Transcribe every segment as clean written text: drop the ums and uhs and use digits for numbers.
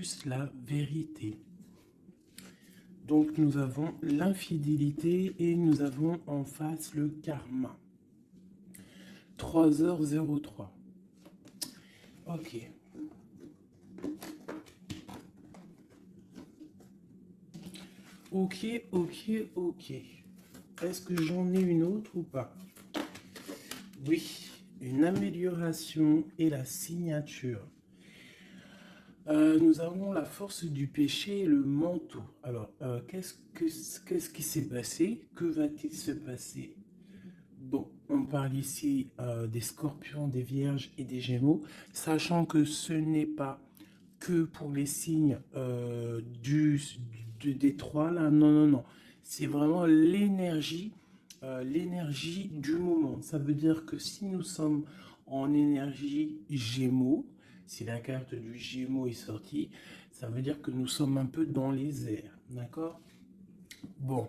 plus la vérité. Donc nous avons l'infidélité et nous avons en face le karma. 3h03. Ok. Ok. Est-ce que j'en ai une autre ou pas? Oui, une amélioration et la signature. Nous avons la force du péché et le manteau. Alors, qu'est-ce qui s'est passé? Que va-t-il se passer? Bon, on parle ici des scorpions, des vierges et des gémeaux, sachant que ce n'est pas que pour les signes des trois, là, non. C'est vraiment l'énergie du moment. Ça veut dire que si nous sommes en énergie gémeaux, si la carte du gémeaux est sortie, ça veut dire que nous sommes un peu dans les airs, d'accord? Bon,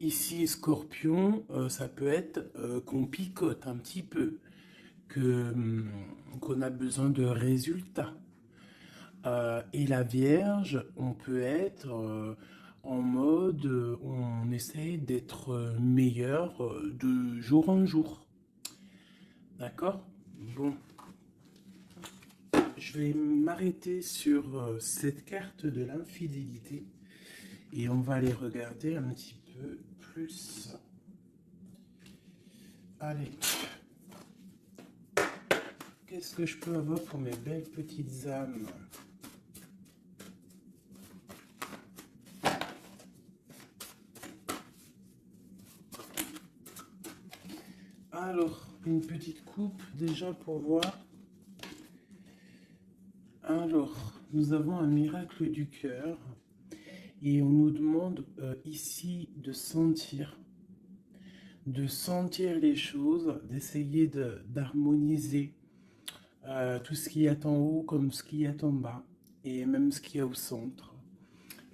ici, scorpion, ça peut être qu'on picote un petit peu, qu'on a besoin de résultats. Et la Vierge, on peut être en mode, on essaye d'être meilleur de jour en jour. D'accord? Bon, je vais m'arrêter sur cette carte de l'infidélité et on va aller regarder un petit peu plus. Allez. Qu'est-ce que je peux avoir pour mes belles petites âmes? Alors, une petite coupe déjà pour voir. Alors, nous avons un miracle du cœur et on nous demande ici de sentir les choses, d'essayer d'harmoniser tout ce qu'il y a en haut comme ce qu'il y a en bas et même ce qu'il y a au centre.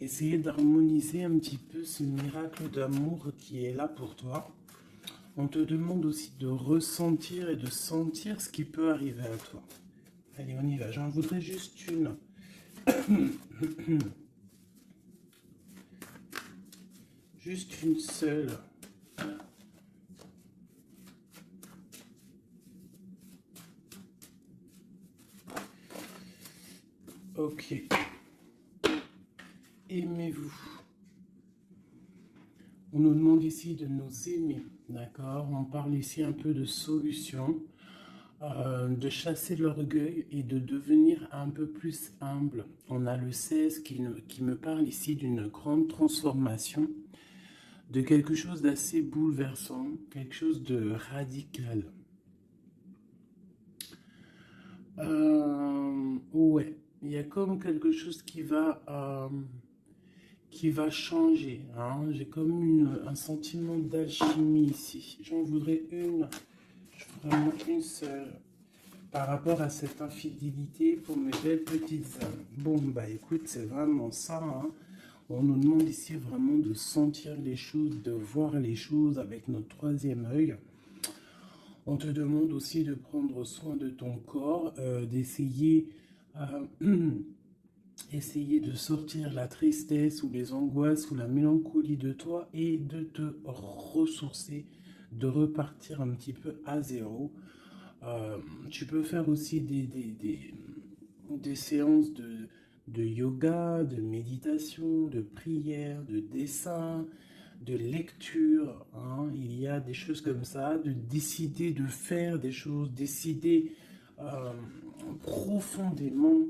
Essayer d'harmoniser un petit peu ce miracle d'amour qui est là pour toi. On te demande aussi de ressentir et de sentir ce qui peut arriver à toi. Allez, on y va. J'en voudrais juste une. Juste une seule. Ok. Aimez-vous. On nous demande ici de nous aimer, d'accord? On parle ici un peu de solution, de chasser l'orgueil et de devenir un peu plus humble. On a le 16 qui me parle ici d'une grande transformation, de quelque chose d'assez bouleversant, quelque chose de radical. Ouais, il y a comme quelque chose qui va changer. Hein. J'ai comme un sentiment d'alchimie ici. J'en voudrais vraiment une seule, par rapport à cette infidélité pour mes belles petites âmes. Bon, bah écoute, c'est vraiment ça. Hein. On nous demande ici vraiment de sentir les choses, de voir les choses avec notre troisième œil. On te demande aussi de prendre soin de ton corps, d'essayer essayer de sortir la tristesse ou les angoisses ou la mélancolie de toi et de te ressourcer, de repartir un petit peu à zéro. Tu peux faire aussi des séances de yoga, de méditation, de prière, de dessin, de lecture. Hein. Il y a des choses comme ça, de décider de faire des choses, décider profondément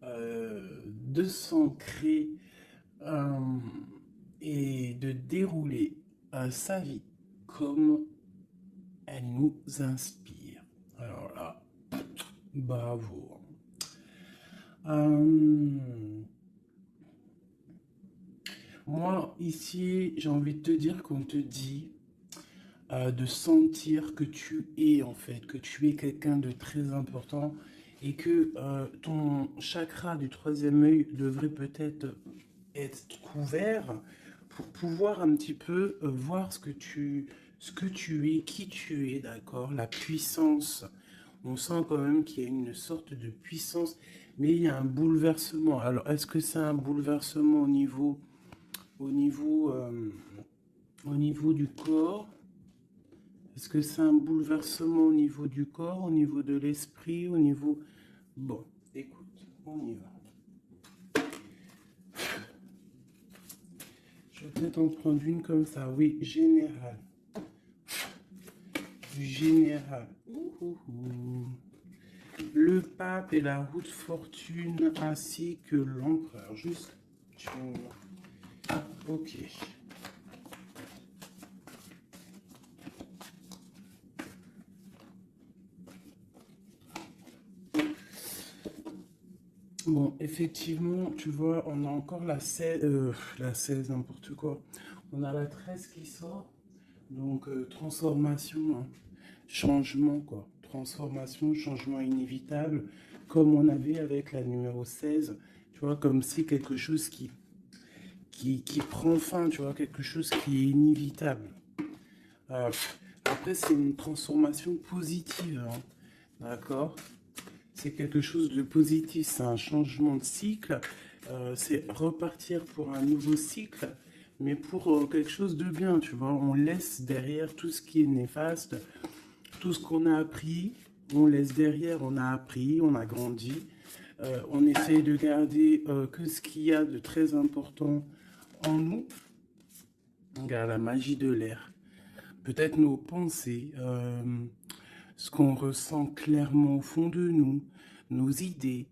de s'ancrer et de dérouler sa vie comme elle nous inspire. Alors là, bravo. Moi, ici, j'ai envie de te dire qu'on te dit de sentir que tu es, en fait, que tu es quelqu'un de très important et que ton chakra du troisième œil devrait peut-être être couvert pour pouvoir un petit peu voir ce que tu es, qui tu es, d'accord? La puissance. On sent quand même qu'il y a une sorte de puissance, mais il y a un bouleversement. Alors, est-ce que c'est un bouleversement au niveau, euh, au niveau du corps? Est-ce que c'est un bouleversement au niveau du corps, au niveau de l'esprit, au niveau... Bon, écoute, on y va. Je vais peut-être en prendre une comme ça. Oui, général. Du général. Le pape et la roue de fortune ainsi que l'empereur. Juste. Ok. Bon, effectivement, tu vois, on a encore la 16 n'importe quoi. On a la 13 qui sort. Donc, transformation, hein. Changement, quoi. Transformation, changement inévitable, comme on avait avec la numéro 16. Tu vois, comme si quelque chose qui prend fin, tu vois, quelque chose qui est inévitable. Euh, Après, c'est une transformation positive, hein. D'accord? C'est quelque chose de positif, c'est un changement de cycle, c'est repartir pour un nouveau cycle, mais pour quelque chose de bien, tu vois. On laisse derrière tout ce qui est néfaste, tout ce qu'on a appris, on laisse derrière, on a appris, on a grandi, on essaye de garder que ce qu'il y a de très important en nous. On garde la magie de l'air, peut-être nos pensées, ce qu'on ressent clairement au fond de nous, nos idées,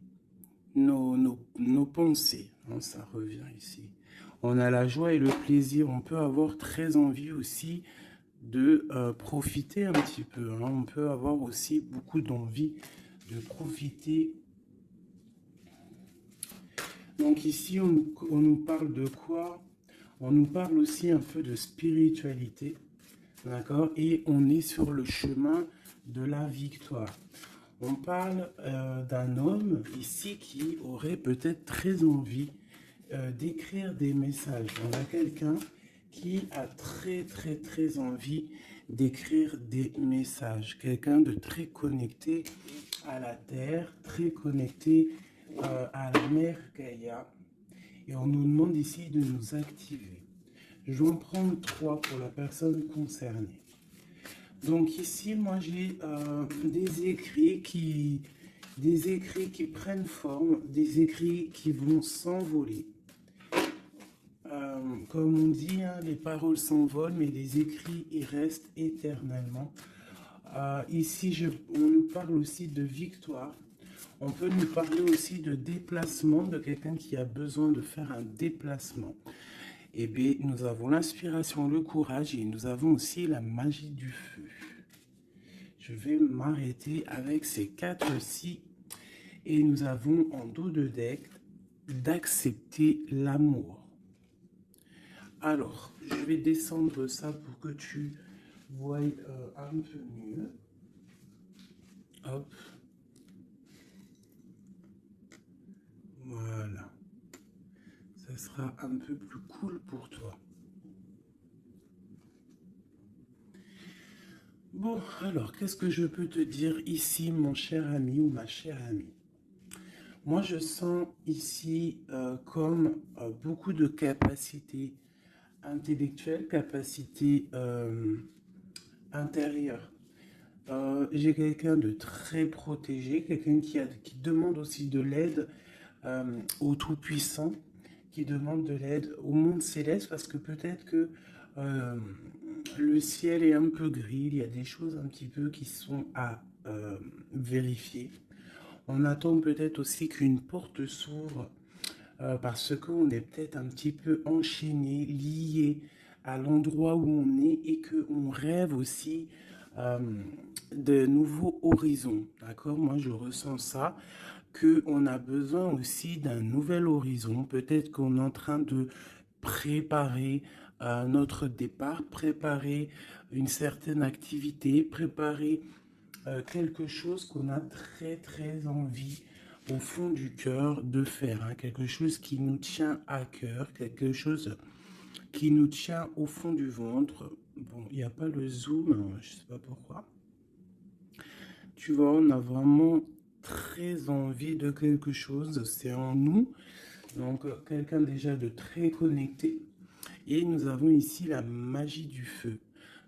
nos pensées, hein, ça revient ici. On a la joie et le plaisir, on peut avoir très envie aussi de profiter un petit peu, hein. On peut avoir aussi beaucoup d'envie de profiter. Donc ici, on nous parle de quoi? On nous parle aussi un peu de spiritualité, d'accord? Et on est sur le chemin de la victoire. On parle d'un homme ici qui aurait peut-être très envie d'écrire des messages. On a quelqu'un qui a très envie d'écrire des messages. Quelqu'un de très connecté à la terre, très connecté à la mère Gaïa. Et on nous demande ici de nous activer. Je vais en prendre 3 pour la personne concernée. Donc ici, moi j'ai des écrits qui prennent forme, des écrits qui vont s'envoler. Comme on dit, hein, les paroles s'envolent, mais les écrits y restent éternellement. Ici, on nous parle aussi de victoire. On peut nous parler aussi de déplacement, de quelqu'un qui a besoin de faire un déplacement. Eh bien, nous avons l'inspiration, le courage et nous avons aussi la magie du feu. Je vais m'arrêter avec ces 4-ci et nous avons en dos de deck d'accepter l'amour. Alors, je vais descendre ça pour que tu vois un peu mieux. Hop. Voilà. Ça sera un peu plus cool pour toi. Bon, alors, qu'est-ce que je peux te dire ici, mon cher ami ou ma chère amie? Moi, je sens ici comme beaucoup de capacités intellectuelles, capacités intérieures. J'ai quelqu'un de très protégé, quelqu'un qui demande aussi de l'aide au Tout-Puissant, qui demande de l'aide au monde céleste, parce que peut-être que euh, le ciel est un peu gris, il y a des choses un petit peu qui sont à vérifier. On attend peut-être aussi qu'une porte s'ouvre parce qu'on est peut-être un petit peu enchaîné, lié à l'endroit où on est et qu'on rêve aussi euh, de nouveaux horizons. D'accord? Moi, je ressens ça, qu'on a besoin aussi d'un nouvel horizon. Peut-être qu'on est en train de préparer notre départ, préparer une certaine activité, préparer quelque chose qu'on a très envie au fond du cœur de faire, hein, quelque chose qui nous tient à cœur, quelque chose qui nous tient au fond du ventre. Bon, il n'y a pas le zoom, hein, je sais pas pourquoi. Tu vois, on a vraiment très envie de quelque chose, c'est en nous. Donc, quelqu'un déjà de très connecté. Et nous avons ici la magie du feu.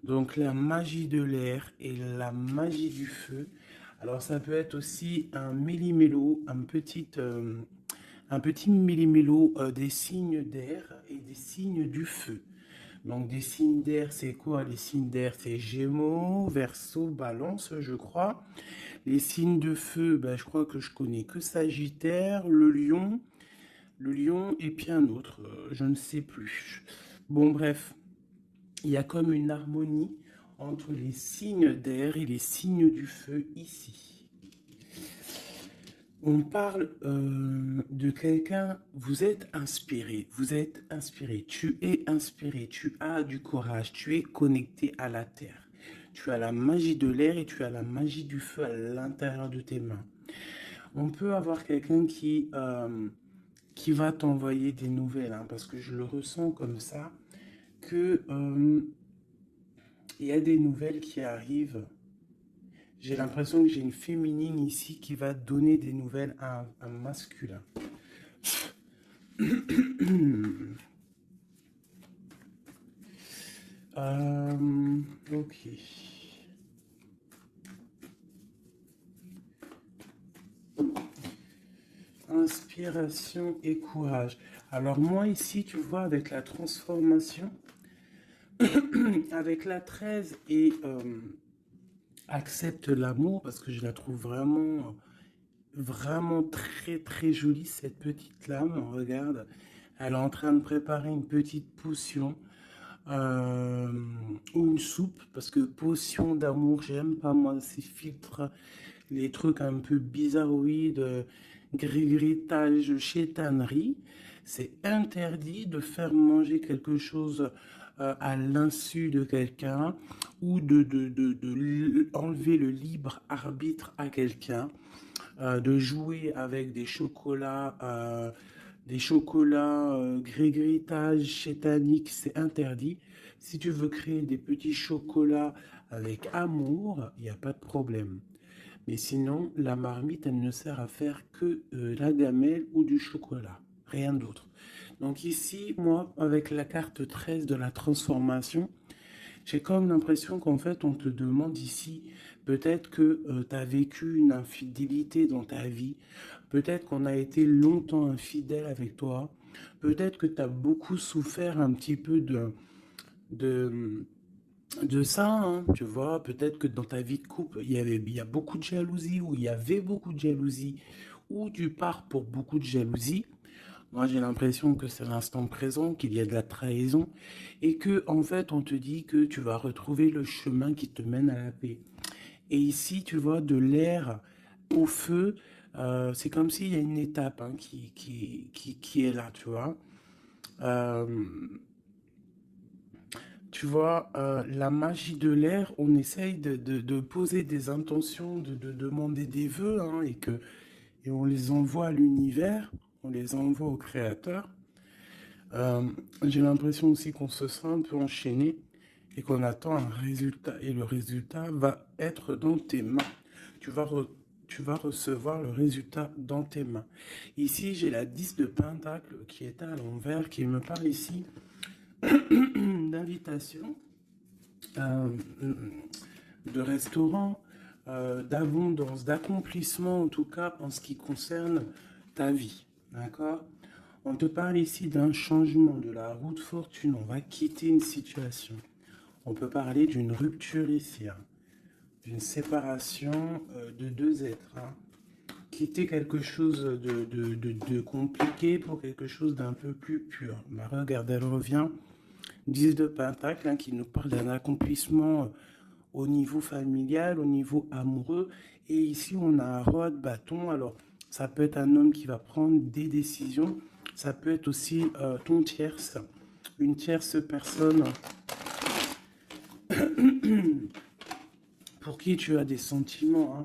Donc, la magie de l'air et la magie du feu. Alors, ça peut être aussi un méli-mélo, un petit méli-mélo des signes d'air et des signes du feu. Donc, des signes d'air, c'est quoi? Les signes d'air, c'est Gémeaux, Verseau, Balance, je crois. Les signes de feu, ben, je crois que je connais que Sagittaire, le lion et puis un autre, je ne sais plus. Bon, bref, il y a comme une harmonie entre les signes d'air et les signes du feu ici. On parle de quelqu'un, vous êtes inspiré, tu es inspiré, tu as du courage, tu es connecté à la terre. Tu as la magie de l'air et tu as la magie du feu à l'intérieur de tes mains. On peut avoir quelqu'un qui va t'envoyer des nouvelles, hein, parce que je le ressens comme ça, que il y a des nouvelles qui arrivent. J'ai l'impression que j'ai une féminine ici qui va donner des nouvelles à un masculin. Ok. Inspiration et courage. Alors moi ici, tu vois, avec la transformation, avec la 13 et accepte l'amour, parce que je la trouve vraiment, vraiment très très jolie, cette petite lame. Regarde, elle est en train de préparer une petite potion euh, ou une soupe, parce que potion d'amour, j'aime pas moi ces filtres, les trucs un peu bizarroïdes, grigritage, chétanerie. C'est interdit de faire manger quelque chose à l'insu de quelqu'un ou de enlever le libre arbitre à quelqu'un, de jouer avec des chocolats grigritage chétanique, c'est interdit. Si tu veux créer des petits chocolats avec amour, il n'y a pas de problème. Mais sinon, la marmite, elle ne sert à faire que la gamelle ou du chocolat, rien d'autre. Donc ici, moi, avec la carte 13 de la transformation, j'ai comme l'impression qu'en fait, on te demande ici, peut-être que tu as vécu une infidélité dans ta vie, peut-être qu'on a été longtemps infidèle avec toi, peut-être que tu as beaucoup souffert un petit peu de, de ça, hein, tu vois, peut-être que dans ta vie de couple, il y a beaucoup de jalousie, ou il y avait beaucoup de jalousie, ou tu pars pour beaucoup de jalousie. Moi, j'ai l'impression que c'est l'instant présent, qu'il y a de la trahison, et que, en fait, on te dit que tu vas retrouver le chemin qui te mène à la paix. Et ici, tu vois, de l'air au feu, c'est comme s'il y a une étape, hein, qui est là, tu vois. Euh, Tu vois, la magie de l'air, on essaye de poser des intentions, de demander des vœux, hein, et on les envoie à l'univers, on les envoie au créateur. J'ai l'impression aussi qu'on se sent un peu enchaîné et qu'on attend un résultat. Et le résultat va être dans tes mains. Tu vas, tu vas recevoir le résultat dans tes mains. Ici, j'ai la 10 de Pentacle qui est à l'envers, qui me parle ici d'invitation, euh, de restaurant, d'abondance, d'accomplissement, en tout cas en ce qui concerne ta vie. D'accord? On te parle ici d'un changement de la route fortune. On va quitter une situation. On peut parler d'une rupture ici, hein, d'une séparation de deux êtres, hein. Quitter quelque chose de compliqué pour quelque chose d'un peu plus pur. Bah, regarde, elle revient 10 de Pentacle, hein, qui nous parle d'un accomplissement au niveau familial, au niveau amoureux. Et ici, on a un roi de bâton. Alors, ça peut être un homme qui va prendre des décisions. Ça peut être aussi ton tierce, une tierce personne pour qui tu as des sentiments, hein.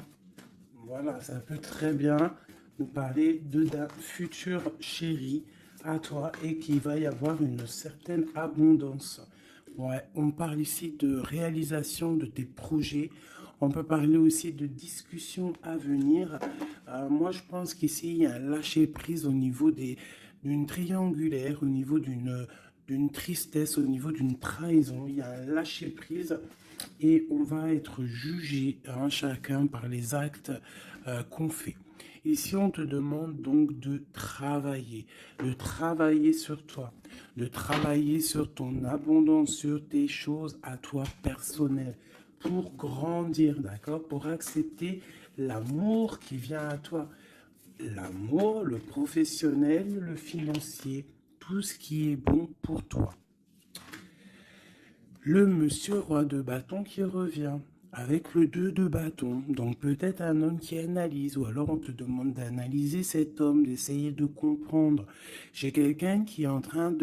Voilà, ça peut très bien nous parler d'un futur chéri à toi et qu'il va y avoir une certaine abondance. Ouais, on parle ici de réalisation de tes projets. On peut parler aussi de discussions à venir. Moi, je pense qu'ici, il y a un lâcher-prise au niveau d'une triangulaire, au niveau d'une tristesse, au niveau d'une trahison. Il y a un lâcher-prise et on va être jugé, hein, chacun par les actes qu'on fait. Ici, on te demande donc de travailler sur toi, de travailler sur ton abondance, sur tes choses à toi personnelles, pour grandir, d'accord? Pour accepter l'amour qui vient à toi. L'amour, le professionnel, le financier, tout ce qui est bon pour toi. Le monsieur roi de bâton qui revient avec le 2 de bâton. Donc peut-être un homme qui analyse, ou alors on te demande d'analyser cet homme, d'essayer de comprendre. J'ai quelqu'un qui est en train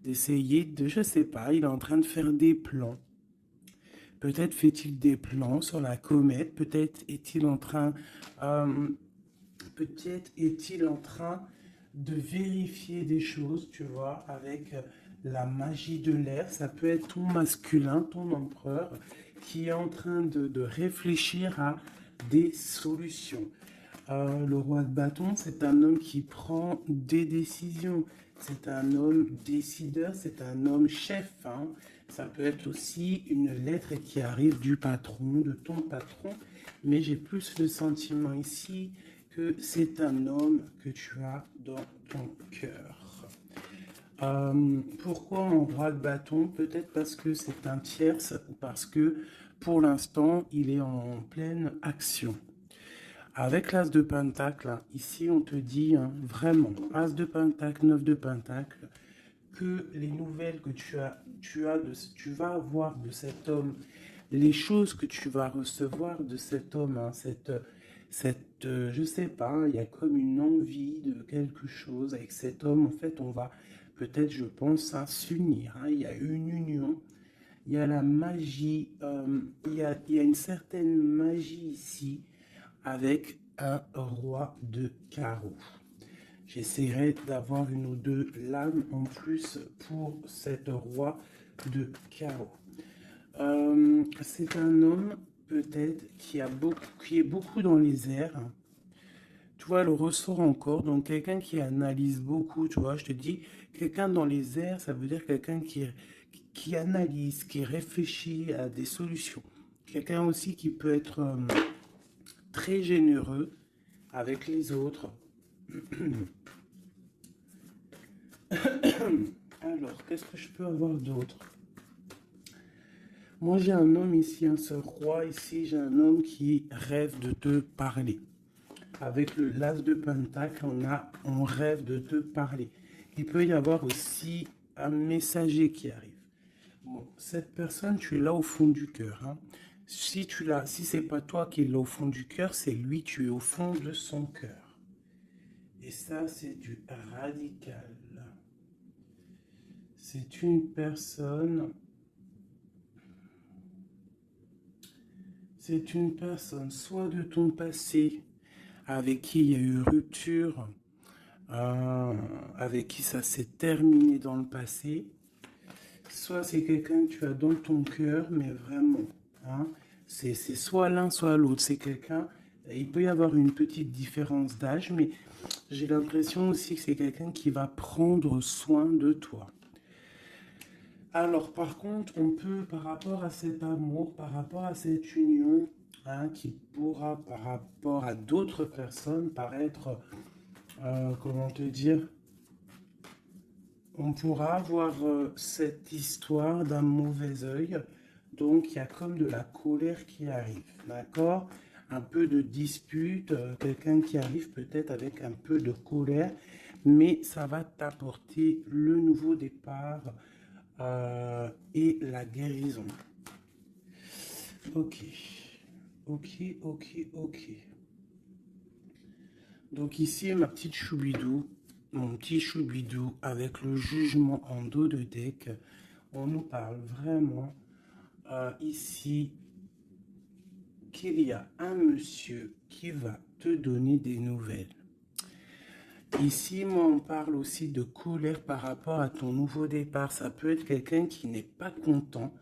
d'essayer de, je sais pas, il est en train de faire des plans. Peut-être fait-il des plans sur la comète, peut-être est-il en train, euh, peut-être est-il en train de vérifier des choses, tu vois, avec la magie de l'air. Ça peut être ton masculin, ton empereur, qui est en train de réfléchir à des solutions. Le roi de bâton, c'est un homme qui prend des décisions. C'est un homme décideur, c'est un homme chef, hein. Ça peut être aussi une lettre qui arrive du patron, de ton patron. Mais j'ai plus le sentiment ici que c'est un homme que tu as dans ton cœur. Pourquoi un roi de bâton? Peut-être parce que c'est un tierce, ou parce que pour l'instant, il est en pleine action. Avec l'As de Pentacle, hein, ici on te dit, hein, vraiment, As de Pentacle, 9 de Pentacle, que les nouvelles que tu vas avoir de cet homme, les choses que tu vas recevoir de cet homme, hein, je sais pas, hein, il y a comme une envie de quelque chose avec cet homme. En fait, on va peut-être, je pense, hein, s'unir, hein. Il y a une union, il y a la magie, il y a une certaine magie ici avec un roi de carreau. J'essaierai d'avoir une ou deux lames en plus pour cette roi de carreau. C'est un homme peut-être qui est beaucoup dans les airs. Tu vois, le ressort encore. Donc quelqu'un qui analyse beaucoup, tu vois, je te dis, quelqu'un dans les airs, ça veut dire quelqu'un qui analyse, qui réfléchit à des solutions. Quelqu'un aussi qui peut être très généreux avec les autres. Alors, qu'est-ce que je peux avoir d'autre? Moi, j'ai un homme ici, ce roi ici, j'ai un homme qui rêve de te parler. Avec le l'As de Pentacle, on rêve de te parler. Il peut y avoir aussi un messager qui arrive. Bon, cette personne, tu es là au fond du cœur, hein. Si c'est pas toi qui es là au fond du cœur, c'est lui, tu es au fond de son cœur. Et ça, c'est du radical. C'est une personne soit de ton passé, avec qui il y a eu rupture, avec qui ça s'est terminé dans le passé, soit c'est quelqu'un que tu as dans ton cœur, mais vraiment, hein, c'est soit l'un, soit l'autre. C'est quelqu'un, il peut y avoir une petite différence d'âge, mais j'ai l'impression aussi que c'est quelqu'un qui va prendre soin de toi. Alors, par contre, on peut, par rapport à cet amour, par rapport à cette union, hein, qui pourra, par rapport à d'autres personnes, paraître, comment te dire, on pourra avoir cette histoire d'un mauvais œil. Donc, il y a comme de la colère qui arrive, d'accord? Un peu de dispute, quelqu'un qui arrive peut-être avec un peu de colère, mais ça va t'apporter le nouveau départ et la guérison. Ok, ok. Donc ici, ma petite choubidou, mon petit choubidou avec le jugement en dos de deck. On nous parle vraiment ici qu'il y a un monsieur qui va te donner des nouvelles. Ici, moi, on parle aussi de colère par rapport à ton nouveau départ. Ça peut être quelqu'un qui n'est pas content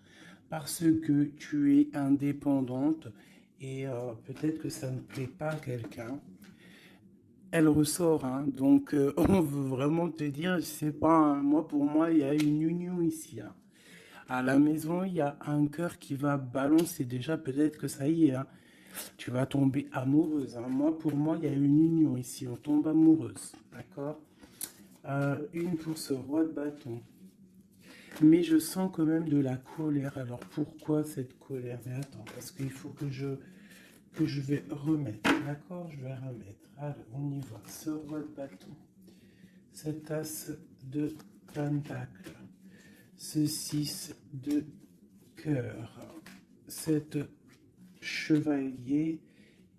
parce que tu es indépendante et peut-être que ça ne plaît pas à quelqu'un. Elle ressort, hein, donc on veut vraiment te dire, je sais pas, hein, moi pour moi il y a une union ici, hein. À la maison, il y a un cœur qui va balancer déjà, peut-être que ça y est, hein, tu vas tomber amoureuse, hein. Moi pour moi il y a une union ici, on tombe amoureuse, d'accord. Une pour ce roi de bâton. Mais je sens quand même de la colère. Alors pourquoi cette colère? Mais attends, parce qu'il faut que je vais remettre. D'accord? Je vais remettre. Allez, on y va. Ce roi de bâton. Cette as de pentacle. Ce 6 de cœur. Cette chevalier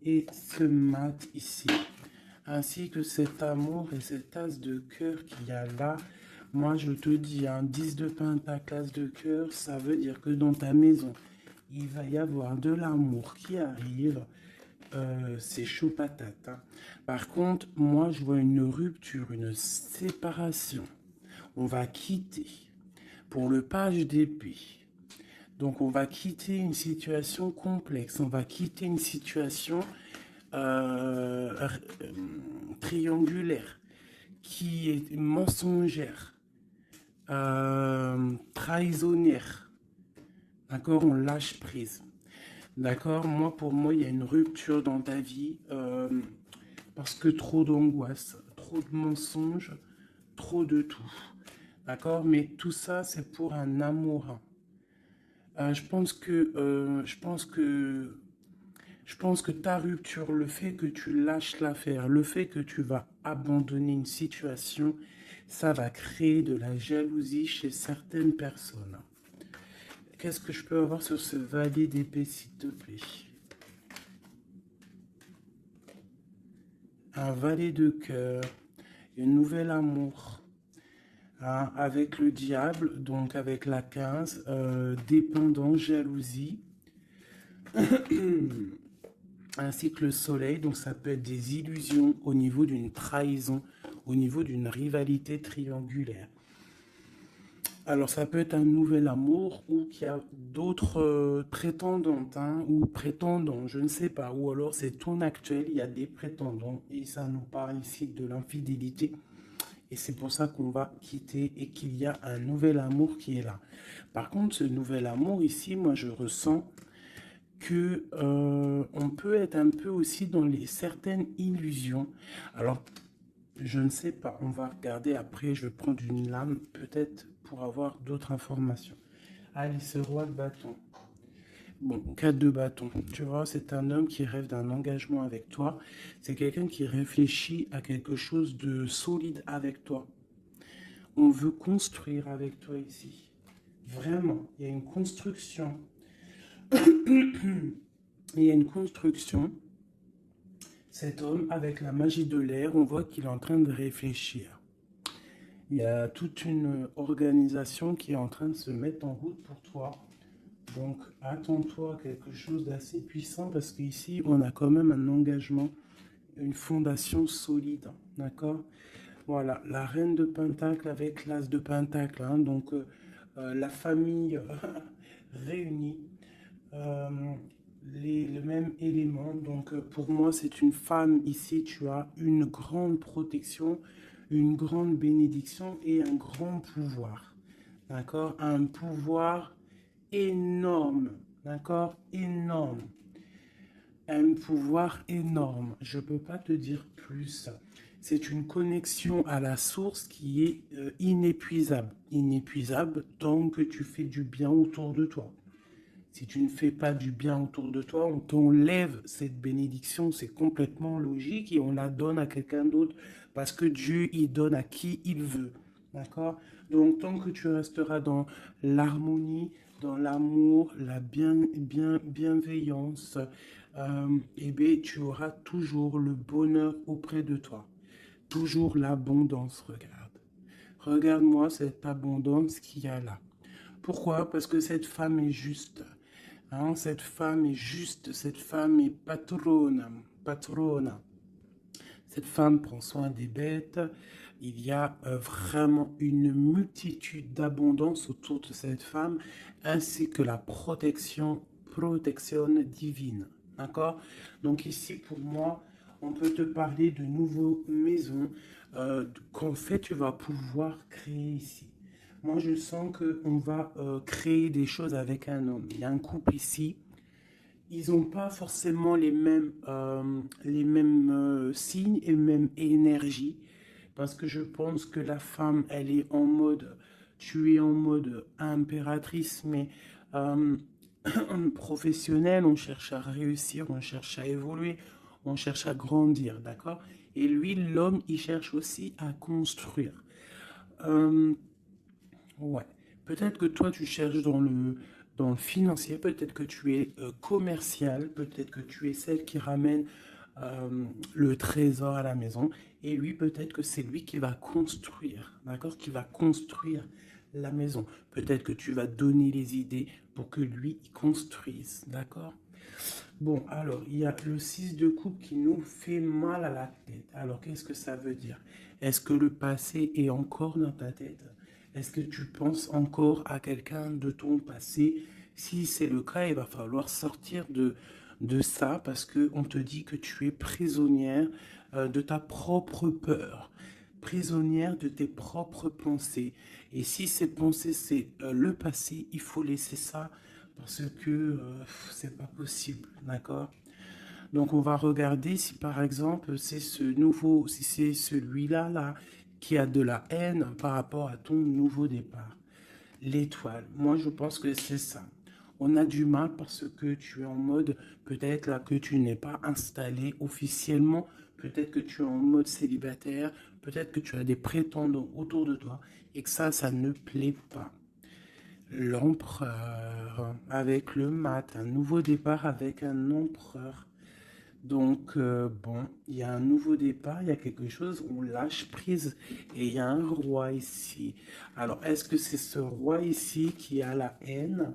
et ce mat ici. Ainsi que cet amour et cette as de cœur qu'il y a là. Moi, je te dis, un 10 de pentacle, as de cœur, ça veut dire que dans ta maison, il va y avoir de l'amour qui arrive. C'est chaud patate, hein. Par contre, moi, je vois une rupture, une séparation. On va quitter pour le page d'épée. Donc, on va quitter une situation complexe. On va quitter une situation triangulaire qui est mensongère, trahisonnière. D'accord? On lâche prise. D'accord? Moi, pour moi, il y a une rupture dans ta vie parce que trop d'angoisse, trop de mensonges, trop de tout. D'accord? Mais tout ça, c'est pour un amour. Je pense que ta rupture, le fait que tu lâches l'affaire, le fait que tu vas abandonner une situation, ça va créer de la jalousie chez certaines personnes. Qu'est-ce que je peux avoir sur ce valet d'épée, s'il te plaît? Un valet de cœur, un nouvel amour, hein, avec le diable, donc avec la 15, dépendance, jalousie, ainsi que le soleil, donc ça peut être des illusions au niveau d'une trahison, au niveau d'une rivalité triangulaire. Alors ça peut être un nouvel amour ou qu'il y a d'autres prétendantes, hein, ou prétendants, je ne sais pas. Ou alors c'est ton actuel, il y a des prétendants et ça nous parle ici de l'infidélité. Et c'est pour ça qu'on va quitter et qu'il y a un nouvel amour qui est là. Par contre, ce nouvel amour ici, moi je ressens que on peut être un peu aussi dans certaines illusions. Alors je ne sais pas, on va regarder après, je vais prendre une lame peut-être pour avoir d'autres informations. Allez, ce roi de bâton. Bon, 4 de bâton. Tu vois, c'est un homme qui rêve d'un engagement avec toi. C'est quelqu'un qui réfléchit à quelque chose de solide avec toi. On veut construire avec toi ici. Vraiment, il y a une construction. Il y a une construction. Cet homme, avec la magie de l'air, on voit qu'il est en train de réfléchir. Il y a toute une organisation qui est en train de se mettre en route pour toi. Donc, attends-toi à quelque chose d'assez puissant parce qu'ici, on a quand même un engagement, une fondation solide. D'accord? Voilà, la reine de Pentacle avec l'as de Pentacle, hein, donc la famille réunie, euh, le même élément. Donc, pour moi, c'est une femme ici. Tu as une grande protection, une grande bénédiction et un grand pouvoir. D'accord? Un pouvoir énorme. D'accord? Énorme. Un pouvoir énorme. Je ne peux pas te dire plus. C'est une connexion à la source qui est inépuisable. Inépuisable tant que tu fais du bien autour de toi. Si tu ne fais pas du bien autour de toi, on t'enlève cette bénédiction, c'est complètement logique et on la donne à quelqu'un d'autre parce que Dieu, il donne à qui il veut. D'accord? Donc, tant que tu resteras dans l'harmonie, dans l'amour, la bienveillance, eh bien, tu auras toujours le bonheur auprès de toi. Toujours l'abondance, regarde. Regarde-moi cette abondance qu'il y a là. Pourquoi? Parce que cette femme est juste. Hein, cette femme est juste, cette femme est patrona, patrona. Cette femme prend soin des bêtes. Il y a vraiment une multitude d'abondance autour de cette femme, ainsi que la protection divine. D'accord? Donc ici, pour moi, on peut te parler de nouvelles maisons qu'en fait, tu vas pouvoir créer ici. Moi, je sens qu'on va créer des choses avec un homme. Il y a un couple ici. Ils n'ont pas forcément les mêmes signes et même énergie. Parce que je pense que la femme, elle est en mode, tu es en mode impératrice, mais euh, professionnelle, on cherche à réussir, on cherche à évoluer, on cherche à grandir, d'accord? Et lui, l'homme, il cherche aussi à construire. Euh, Ouais. Peut-être que toi, tu cherches dans le financier, peut-être que tu es commercial, peut-être que tu es celle qui ramène le trésor à la maison. Et lui, peut-être que c'est lui qui va construire, d'accord? Qui va construire la maison. Peut-être que tu vas donner les idées pour que lui, il construise, d'accord? Bon, alors, il y a le 6 de coupe qui nous fait mal à la tête. Alors, qu'est-ce que ça veut dire? Est-ce que le passé est encore dans ta tête? Est-ce que tu penses encore à quelqu'un de ton passé? Si c'est le cas, il va falloir sortir de ça parce qu'on te dit que tu es prisonnière de ta propre peur, prisonnière de tes propres pensées. Et si ces pensées, c'est le passé, il faut laisser ça parce que c'est pas possible, d'accord? Donc on va regarder si par exemple c'est ce nouveau, si c'est celui-là là qui a de la haine par rapport à ton nouveau départ. L'étoile, moi je pense que c'est ça. On a du mal parce que tu es en mode, peut-être là que tu n'es pas installé officiellement, peut-être que tu es en mode célibataire, peut-être que tu as des prétendants autour de toi et que ça ne plaît pas. L'empereur avec le mat, un nouveau départ avec un empereur. Donc, bon, il y a un nouveau départ, il y a quelque chose, on lâche prise et il y a un roi ici. Alors, est-ce que c'est ce roi ici qui a la haine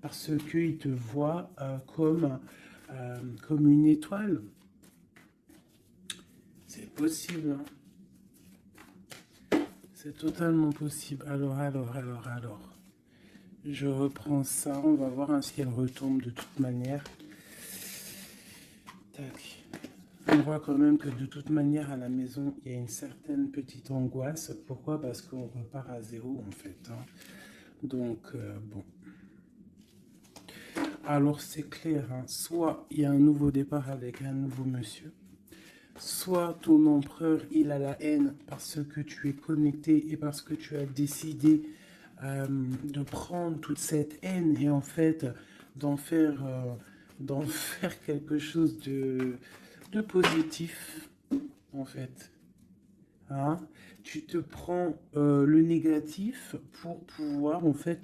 parce qu'il te voit comme une étoile? C'est possible, hein. C'est totalement possible. Alors. Je reprends ça, on va voir si elle retombe de toute manière. Tac. On voit quand même que de toute manière à la maison, il y a une certaine petite angoisse. Pourquoi? Parce qu'on repart à zéro en fait, hein. Donc, bon. Alors c'est clair, hein. Soit il y a un nouveau départ avec un nouveau monsieur, soit ton empereur, il a la haine parce que tu es connecté et parce que tu as décidé de prendre toute cette haine et en fait d'en faire, d'en faire quelque chose de positif, en fait. Hein? Tu te prends le négatif pour pouvoir en fait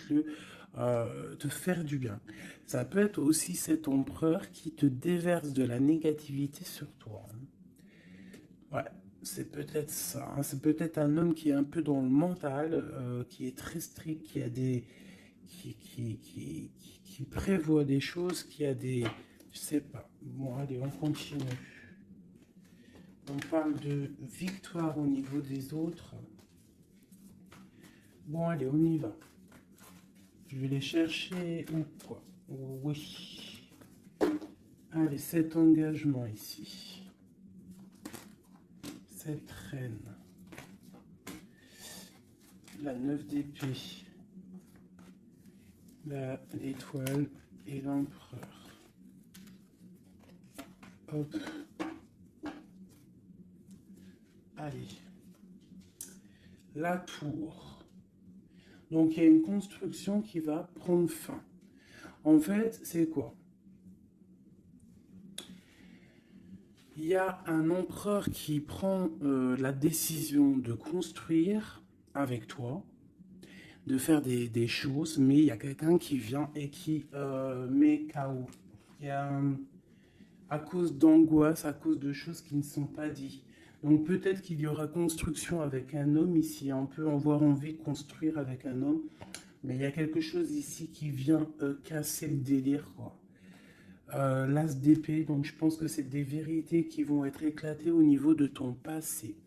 te faire du bien. Ça peut être aussi cet empereur qui te déverse de la négativité sur toi, hein. Ouais, c'est peut-être ça, hein. C'est peut-être un homme qui est un peu dans le mental, qui est très strict, qui a des, qui prévoit des choses, qui a des, je sais pas. Bon, allez, on continue. On parle de victoire au niveau des autres. Bon, allez, on y va. Je vais les chercher ou quoi? Oui. Allez, cet engagement ici. Cette reine. La 9 d'épée. L'étoile et l'empereur. Hop. Allez. La tour. Donc, il y a une construction qui va prendre fin. En fait, c'est quoi? Il y a un empereur qui prend la décision de construire avec toi, de faire des choses, mais il y a quelqu'un qui vient et qui met KO. Il y a, à cause d'angoisse, à cause de choses qui ne sont pas dites. Donc peut-être qu'il y aura construction avec un homme ici. On peut avoir envie de construire avec un homme, mais il y a quelque chose ici qui vient casser le délire, quoi. L'as d'épée, donc je pense que c'est des vérités qui vont être éclatées au niveau de ton passé.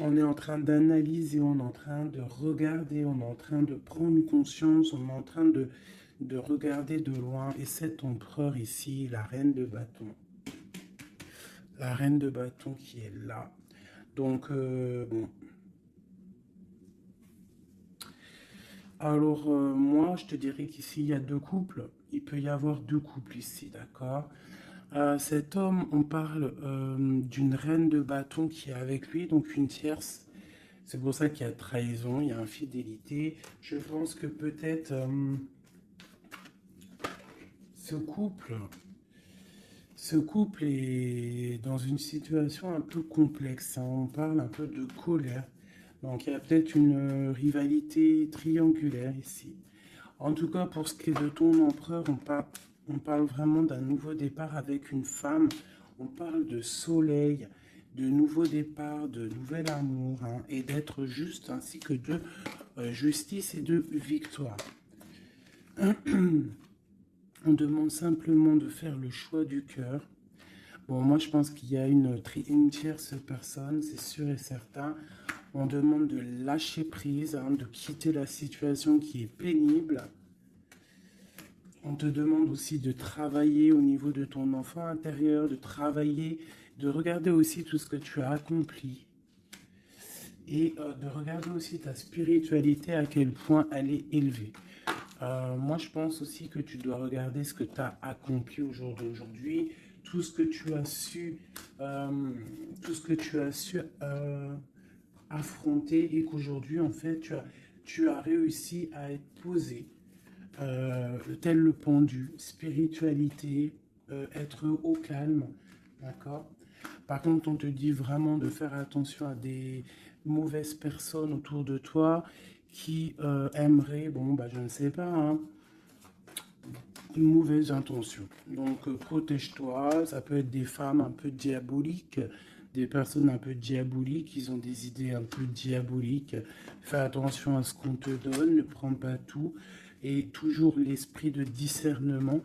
On est en train d'analyser, on est en train de regarder, on est en train de prendre conscience, on est en train de regarder de loin. Et cet empereur ici, la reine de bâton. La reine de bâton qui est là. Donc, bon. Alors, moi, je te dirais qu'ici, il y a deux couples. Il peut y avoir deux couples ici, d'accord? Cet homme, on parle d'une reine de bâton qui est avec lui, donc une tierce. C'est pour ça qu'il y a trahison, il y a infidélité. Je pense que peut-être ce couple, ce couple est dans une situation un peu complexe, hein. On parle un peu de colère. Donc il y a peut-être une rivalité triangulaire ici. En tout cas, pour ce qui est de ton empereur, on parle vraiment d'un nouveau départ avec une femme. On parle de soleil, de nouveau départ, de nouvel amour, hein, et d'être juste, ainsi que de justice et de victoire. On demande simplement de faire le choix du cœur. Bon, moi, je pense qu'il y a une tierce personne, c'est sûr et certain. On demande de lâcher prise, hein, de quitter la situation qui est pénible. On te demande aussi de travailler au niveau de ton enfant intérieur, de travailler, de regarder aussi tout ce que tu as accompli. Et de regarder aussi ta spiritualité, à quel point elle est élevée. Moi, je pense aussi que tu dois regarder ce que tu as accompli au jour d'aujourd'hui, tout ce que tu as su, affronter, et qu'aujourd'hui, en fait, tu as réussi à être posé, tel le pendu, spiritualité, être au calme, d'accord? Par contre, on te dit vraiment de faire attention à des mauvaises personnes autour de toi qui aimeraient, bon, bah, je ne sais pas, hein, une mauvaise intention. Donc, protège-toi. Ça peut être des femmes un peu diaboliques, des personnes un peu diaboliques, ils ont des idées un peu diaboliques. Fais attention à ce qu'on te donne, ne prends pas tout. Et toujours l'esprit de discernement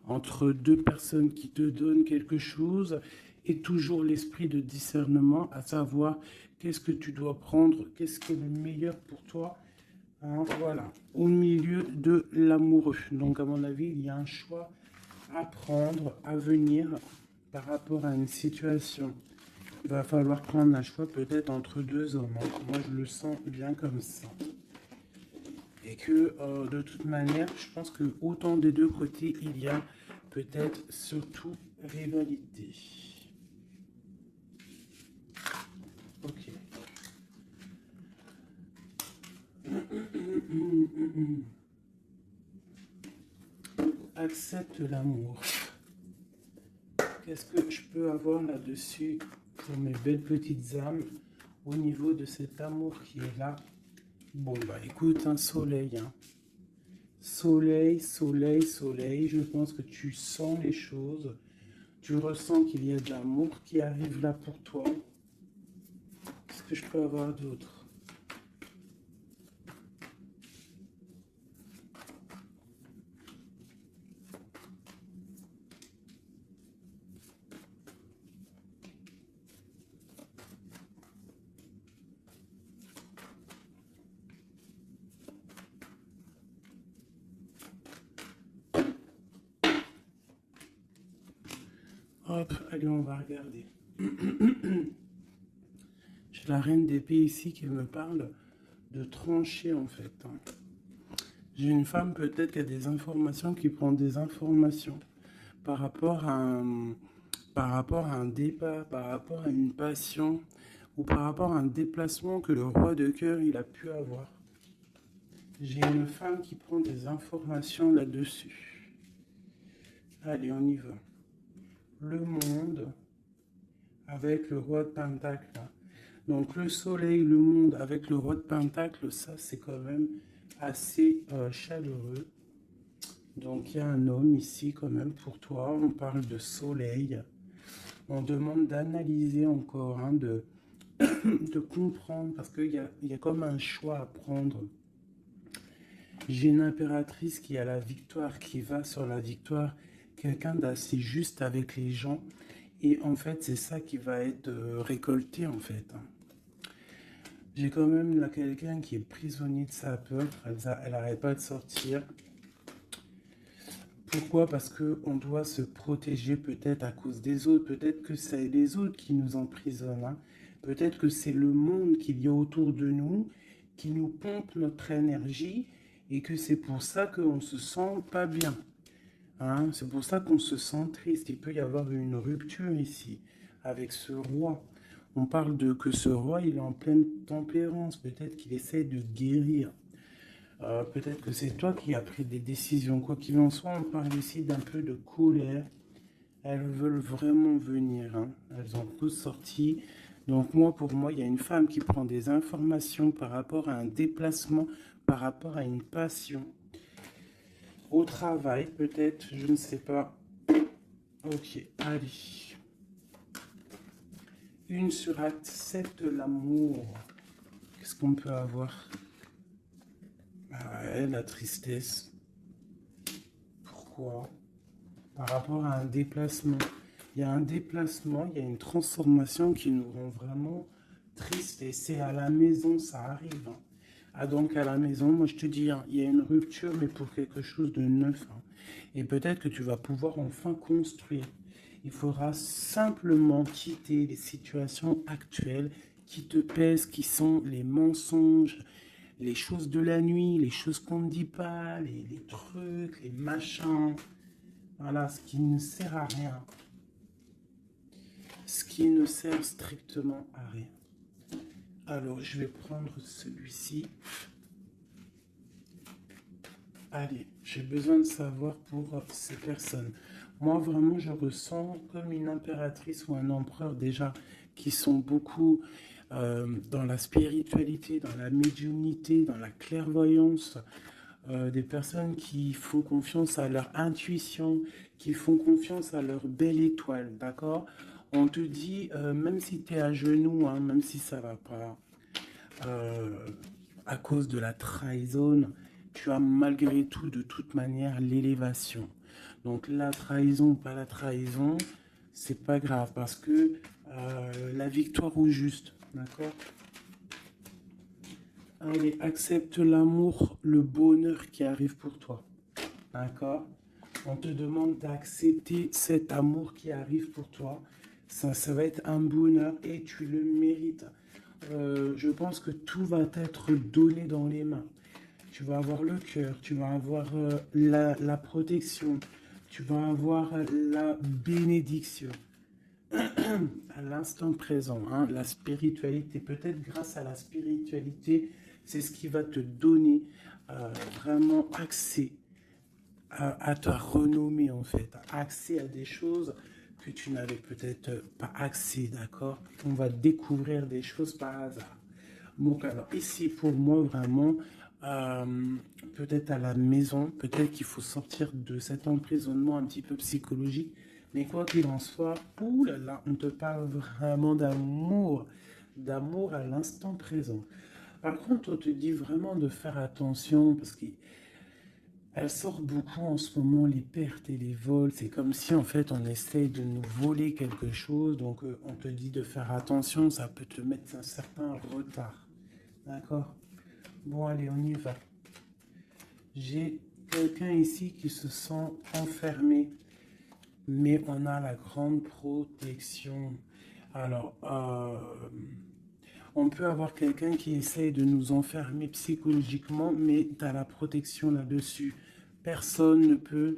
entre deux personnes qui te donnent quelque chose, et toujours l'esprit de discernement, à savoir qu'est-ce que tu dois prendre, qu'est-ce qui est le meilleur pour toi, hein, voilà, au milieu de l'amoureux. Donc, à mon avis, il y a un choix à prendre, à venir par rapport à une situation. Il va falloir prendre un choix peut-être entre deux hommes, hein. Moi, je le sens bien comme ça. Et que de toute manière, je pense que autant des deux côtés, il y a peut-être surtout rivalité. Ok. Accepte l'amour. Qu'est-ce que je peux avoir là-dessus pour mes belles petites âmes au niveau de cet amour qui est là? Bon, bah écoute, un soleil, hein. Soleil, soleil, soleil. Je pense que tu sens les choses. Tu ressens qu'il y a de l'amour qui arrive là pour toi. Qu'est-ce que je peux avoir d'autre? Hop, allez, on va regarder. J'ai la reine d'épée ici qui me parle de trancher en fait, hein. J'ai une femme peut-être qui a des informations, qui prend des informations par rapport à un départ, par rapport à une passion, ou par rapport à un déplacement que le roi de cœur il a pu avoir. J'ai une femme qui prend des informations là-dessus. Allez, on y va. Le monde avec le roi de Pentacle. Donc le soleil, le monde avec le roi de Pentacle, ça c'est quand même assez chaleureux. Donc il y a un homme ici quand même pour toi. On parle de soleil. On demande d'analyser encore, hein, de comprendre, parce qu'il y a comme un choix à prendre. J'ai une impératrice qui a la victoire, qui va sur la victoire. Quelqu'un d'assez juste avec les gens. Et en fait, c'est ça qui va être récolté, en fait. J'ai quand même là quelqu'un qui est prisonnier de sa peur. Elle n'arrête pas de sortir. Pourquoi? Parce qu'on doit se protéger peut-être à cause des autres. Peut-être que c'est les autres qui nous emprisonnent, hein. Peut-être que c'est le monde qu'il y a autour de nous qui nous pompe notre énergie et que c'est pour ça qu'on ne se sent pas bien, hein. C'est pour ça qu'on se sent triste. Il peut y avoir une rupture ici avec ce roi. On parle de que ce roi, il est en pleine tempérance. Peut-être qu'il essaie de guérir. Peut-être que c'est toi qui as pris des décisions. Quoi qu'il en soit, on parle ici d'un peu de colère. Elles veulent vraiment venir, hein. Elles ont tous sorti. Donc moi, pour moi, il y a une femme qui prend des informations par rapport à un déplacement, par rapport à une passion. Au travail, peut-être, je ne sais pas. Ok, allez. Une sur accepte l'amour. Qu'est-ce qu'on peut avoir? Ah ouais, la tristesse. Pourquoi? Par rapport à un déplacement. Il y a un déplacement, il y a une transformation qui nous rend vraiment tristes. Et c'est à la maison, ça arrive, hein. Ah donc à la maison, moi je te dis, hein, il y a une rupture, mais pour quelque chose de neuf, hein. Et peut-être que tu vas pouvoir enfin construire. Il faudra simplement quitter les situations actuelles qui te pèsent, qui sont les mensonges, les choses de la nuit, les choses qu'on ne dit pas, les trucs, les machins. Voilà, ce qui ne sert à rien. Ce qui ne sert strictement à rien. Alors, je vais prendre celui-ci. Allez, j'ai besoin de savoir pour ces personnes. Moi, vraiment, je ressens comme une impératrice ou un empereur déjà qui sont beaucoup dans la spiritualité, dans la médiumnité, dans la clairvoyance. Des personnes qui font confiance à leur intuition, qui font confiance à leur belle étoile, d'accord? On te dit, même si tu es à genoux, hein, même si ça va pas, euh, à cause de la trahison, tu as malgré tout, de toute manière, l'élévation. Donc la trahison ou pas la trahison, c'est pas grave parce que la victoire au juste, d'accord? Allez, accepte l'amour, le bonheur qui arrive pour toi, d'accord? On te demande d'accepter cet amour qui arrive pour toi. Ça va être un bonheur et tu le mérites. Je pense que tout va t'être donné dans les mains. Tu vas avoir le cœur, tu vas avoir la protection, tu vas avoir la bénédiction à l'instant présent, hein, la spiritualité. Peut-être grâce à la spiritualité, c'est ce qui va te donner vraiment accès à ta renommée en fait, accès à des choses que tu n'avais peut-être pas accès, d'accord? On va découvrir des choses par hasard. Donc alors ici pour moi vraiment, euh, peut-être à la maison, peut-être qu'il faut sortir de cet emprisonnement un petit peu psychologique, mais quoi qu'il en soit, ouh là là, on te parle vraiment d'amour, d'amour à l'instant présent. Par contre, on te dit vraiment de faire attention parce que elle sort beaucoup en ce moment, les pertes et les vols. C'est comme si en fait on essaye de nous voler quelque chose. Donc on te dit de faire attention, ça peut te mettre un certain retard. D'accord? Bon, allez, on y va. J'ai quelqu'un ici qui se sent enfermé, mais on a la grande protection. Alors, on peut avoir quelqu'un qui essaye de nous enfermer psychologiquement, mais tu as la protection là-dessus. Personne ne peut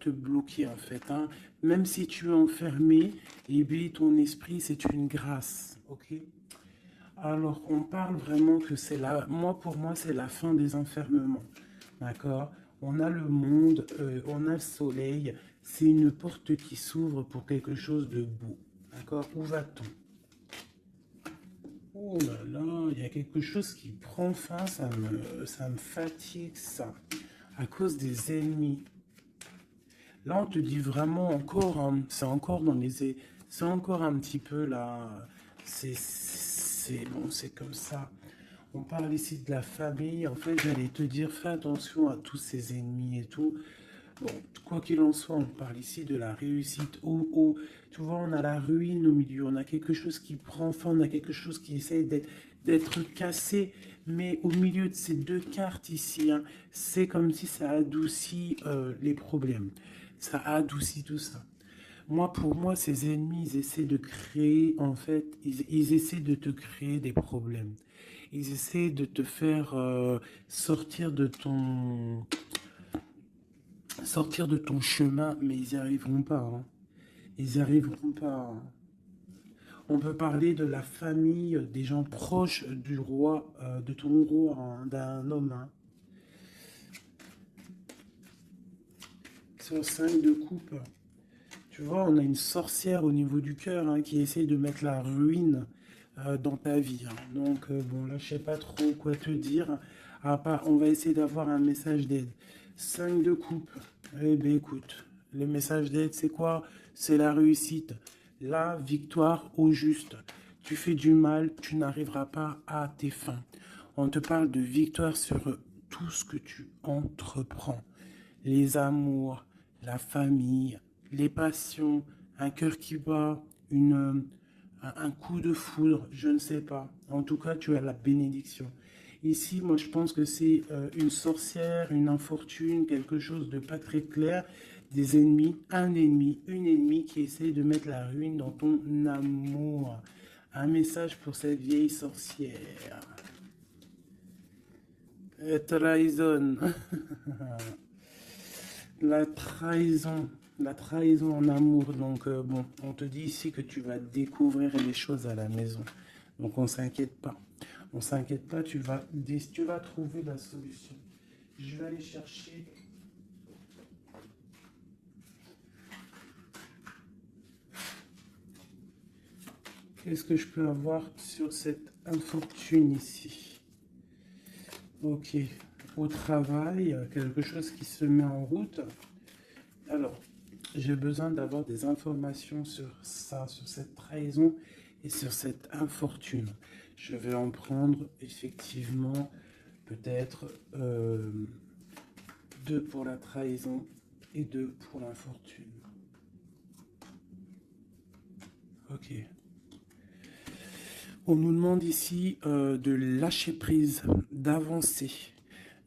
te bloquer en fait, hein. Même si tu es enfermé, et bien ton esprit, c'est une grâce. Ok? Alors, on parle vraiment que c'est la... Moi, pour moi, c'est la fin des enfermements. D'accord? On a le monde, on a le soleil. C'est une porte qui s'ouvre pour quelque chose de beau. D'accord? Où va-t-on? Oh là là, il y a quelque chose qui prend fin, ça me fatigue ça, à cause des ennemis. Là, on te dit vraiment encore, hein, c'est encore dans les... C'est encore un petit peu là, c'est bon, c'est comme ça. On parle ici de la famille, en fait, j'allais te dire, fais attention à tous ces ennemis et tout. Bon, quoi qu'il en soit, on parle ici de la réussite. Tu vois, on a la ruine au milieu, on a quelque chose qui prend fin, on a quelque chose qui essaye d'être d'être cassé, mais au milieu de ces deux cartes ici, hein, c'est comme si ça adoucit les problèmes. Ça adoucit tout ça. Moi, pour moi, ces ennemis, ils essaient de créer, en fait, ils essaient de te créer des problèmes. Ils essaient de te faire sortir de ton chemin, mais ils n'y arriveront pas, hein. Ils n'y arriveront pas, hein. On peut parler de la famille, des gens proches du roi, de ton roi, hein, d'un homme, hein. Sur 5 de coupe, tu vois, on a une sorcière au niveau du cœur, hein, qui essaie de mettre la ruine dans ta vie, hein. Donc, bon, là, je sais pas trop quoi te dire. À part, on va essayer d'avoir un message d'aide. 5 de coupe. Eh bien, écoute, le message d'aide, c'est quoi? C'est la réussite, la victoire au juste. Tu fais du mal, tu n'arriveras pas à tes fins. On te parle de victoire sur tout ce que tu entreprends. Les amours, la famille, les passions, un cœur qui bat, un coup de foudre, je ne sais pas. En tout cas, tu as la bénédiction. Ici, moi, je pense que c'est une sorcière, une infortune, quelque chose de pas très clair, des ennemis, un ennemi, une ennemie qui essaie de mettre la ruine dans ton amour. Un message pour cette vieille sorcière. Trahison. La trahison en amour. Donc, bon, on te dit ici que tu vas découvrir les choses à la maison. Donc, on s'inquiète pas. On s'inquiète pas, tu vas trouver la solution. Je vais aller chercher. Qu'est-ce que je peux avoir sur cette infortune ici? Ok. Au travail, quelque chose qui se met en route. Alors, j'ai besoin d'avoir des informations sur ça, sur cette trahison et sur cette infortune. Je vais en prendre effectivement peut-être 2 pour la trahison et 2 pour l'infortune. Ok. On nous demande ici de lâcher prise, d'avancer,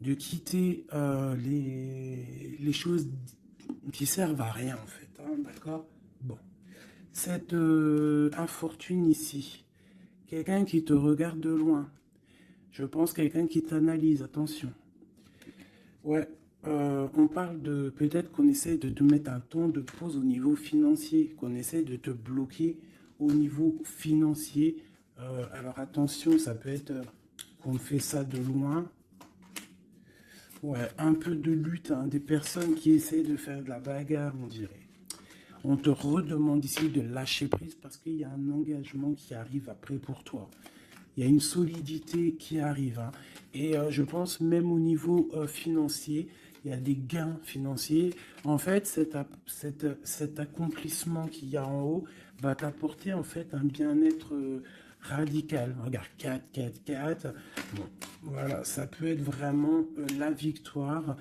de quitter les choses qui servent à rien en fait, hein, d'accord? Bon, cette infortune ici, quelqu'un qui te regarde de loin, je pense quelqu'un qui t'analyse, attention. Ouais, on parle de peut-être qu'on essaie de te mettre un temps de pause au niveau financier, qu'on essaie de te bloquer au niveau financier. Alors attention, ça peut être qu'on fait ça de loin. Ouais, un peu de lutte, hein, des personnes qui essaient de faire de la bagarre, on dirait. On te redemande ici de lâcher prise parce qu'il y a un engagement qui arrive après pour toi. Il y a une solidité qui arrive, hein. Et je pense même au niveau financier, il y a des gains financiers. En fait, cet accomplissement qu'il y a en haut va t'apporter en fait un bien-être radical. Regarde, 4, 4, 4. Bon, voilà, ça peut être vraiment la victoire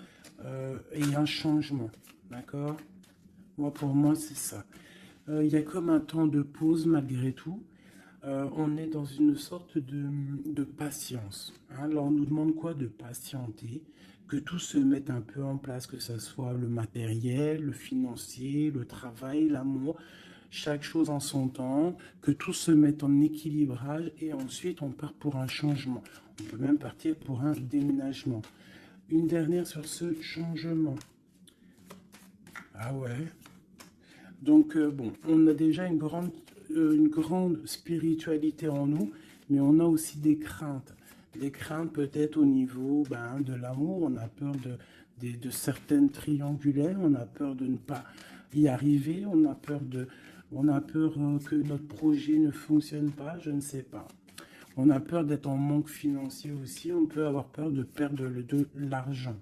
et un changement. D'accord? Moi, pour moi, c'est ça. Il y a comme un temps de pause malgré tout. On est dans une sorte de patience, hein. Alors on nous demande quoi? De patienter, que tout se mette un peu en place, que ce soit le matériel, le financier, le travail, l'amour, chaque chose en son temps, que tout se mette en équilibrage et ensuite on part pour un changement. On peut même partir pour un déménagement. Une dernière sur ce changement. Ah ouais. Donc, bon, on a déjà une grande spiritualité en nous, mais on a aussi des craintes. Des craintes peut-être au niveau de l'amour, on a peur de certaines triangulaires, on a peur de ne pas y arriver, on a peur que notre projet ne fonctionne pas, je ne sais pas. On a peur d'être en manque financier aussi, on peut avoir peur de perdre de l'argent.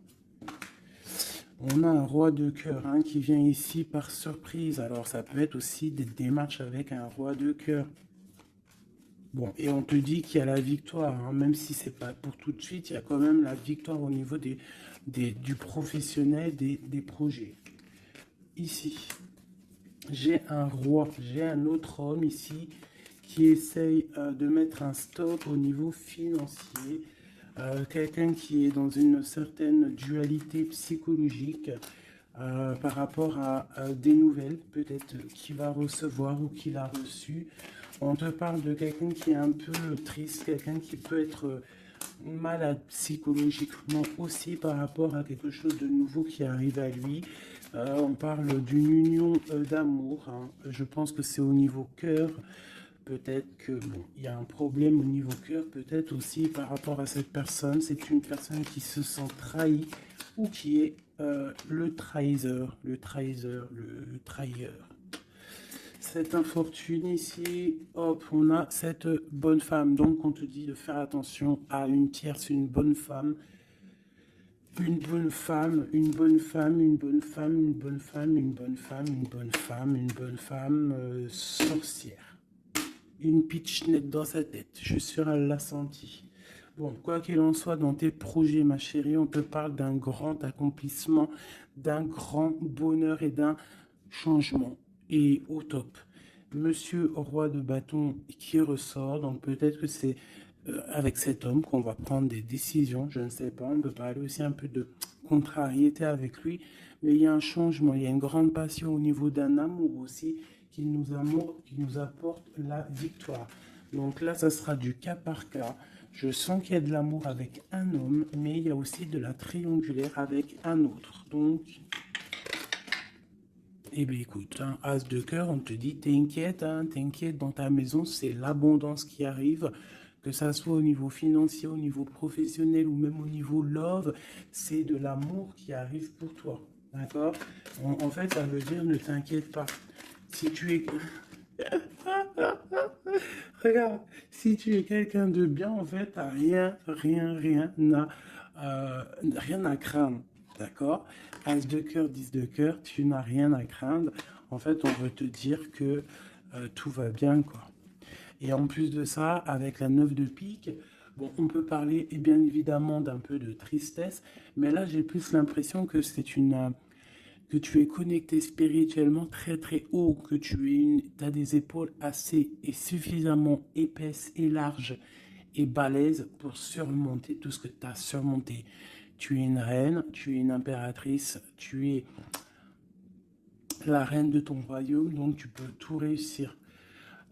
On a un roi de cœur, hein, qui vient ici par surprise. Alors ça peut être aussi des démarches avec un roi de cœur. Bon, et on te dit qu'il y a la victoire, hein, même si c'est pas pour tout de suite, il y a quand même la victoire au niveau du professionnel, des projets. Ici, j'ai un roi, j'ai un autre homme ici qui essaye de mettre un stop au niveau financier. Quelqu'un qui est dans une certaine dualité psychologique par rapport à des nouvelles, peut-être qu'il va recevoir ou qu'il a reçu. On te parle de quelqu'un qui est un peu triste, quelqu'un qui peut être malade psychologiquement aussi par rapport à quelque chose de nouveau qui arrive à lui. On parle d'une union d'amour, hein. Je pense que c'est au niveau cœur. Peut-être que bon, il y a un problème au niveau cœur, peut-être aussi par rapport à cette personne. C'est une personne qui se sent trahie ou qui est le trahisseur, le trahisseur, le trahilleur. Cette infortune ici, hop, on a cette bonne femme. Donc on te dit de faire attention à une tierce, une bonne femme. Une bonne femme, une bonne femme, une bonne femme, une bonne femme, une bonne femme, une bonne femme, une bonne femme sorcière. Une pitchnette dans sa tête, je suis sûr elle l'a senti. Bon, quoi qu'il en soit, dans tes projets, ma chérie, on te parle d'un grand accomplissement, d'un grand bonheur et d'un changement. Et au top. Monsieur roi de bâton qui ressort, donc peut-être que c'est avec cet homme qu'on va prendre des décisions, je ne sais pas, on peut parler aussi un peu de contrariété avec lui, mais il y a un changement, il y a une grande passion au niveau d'un amour aussi qui nous apporte la victoire. Donc là, ça sera du cas par cas. Je sens qu'il y a de l'amour avec un homme, mais il y a aussi de la triangulaire avec un autre. Donc, eh bien écoute, hein, As de cœur, on te dit, t'inquiète, hein, t'inquiète, dans ta maison, c'est l'abondance qui arrive, que ça soit au niveau financier, au niveau professionnel ou même au niveau love, c'est de l'amour qui arrive pour toi. D'accord? En fait, ça veut dire ne t'inquiète pas. Si tu es... Regarde, si tu es quelqu'un de bien, en fait, t'as rien à craindre. D'accord? As de cœur, 10 de cœur, tu n'as rien à craindre. En fait, on veut te dire que tout va bien, quoi. Et en plus de ça, avec la 9 de pique, bon, on peut parler et bien évidemment d'un peu de tristesse, mais là j'ai plus l'impression que que tu es connecté spirituellement très très haut, que as des épaules assez et suffisamment épaisses et larges et balèzes pour surmonter tout ce que tu as surmonté. Tu es une reine, tu es une impératrice, tu es la reine de ton royaume, donc tu peux tout réussir.